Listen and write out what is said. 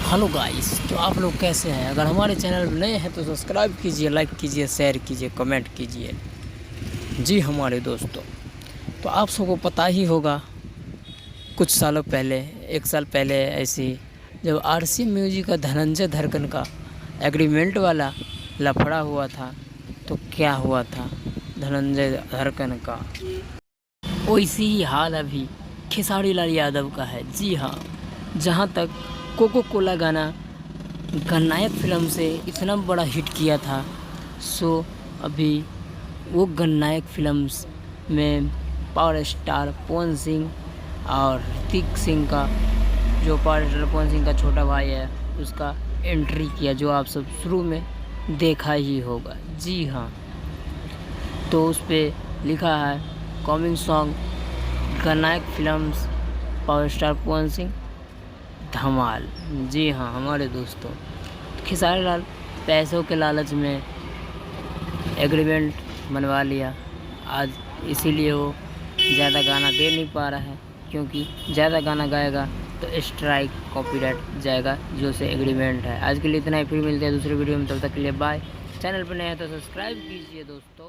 Hello guys, तो आप लोग कैसे हैं? अगर हमारे चैनल में नए हैं तो सब्सक्राइब कीजिए, लाइक कीजिए, शेयर कीजिए, कमेंट कीजिए। जी हमारे दोस्तों, तो आप सबको पता ही होगा कुछ सालों पहले, 1 साल पहले ऐसी जब आरसी म्यूजिक का धनंजय धड़कन का एग्रीमेंट वाला लफड़ा हुआ था, तो क्या हुआ था धनंजय धड़कन का, वैसी ही हाल अभी खेसारी लाल यादव का है। जी हाँ, जहाँ तक कोको कोला गाना गणनायक फिल्म से इतना बड़ा हिट किया था, सो अभी वो गणनायक फिल्म्स में पावर स्टार पवन सिंह और ऋतिक सिंह का, जो पावर स्टार पवन सिंह का छोटा भाई है, उसका एंट्री किया, जो आप सब शुरू में देखा ही होगा। जी हाँ, तो उस पर लिखा है coming song Gananayak films power star Pawan Singh धमाल। जी हाँ हमारे दोस्तों, खेसारी लाल पैसों के लालच में एग्रीमेंट बनवा लिया आज, इसीलिए वो ज़्यादा गाना दे नहीं पा रहा है, क्योंकि ज़्यादा गाना गाएगा तो स्ट्राइक कॉपीराइट जाएगा, जो से एग्रीमेंट है। आज के लिए इतना ही, फिर मिलते हैं दूसरे वीडियो में, तब तक के लिए बाय। चैनल पर नए हैं तो सब्सक्राइब कीजिए दोस्तों।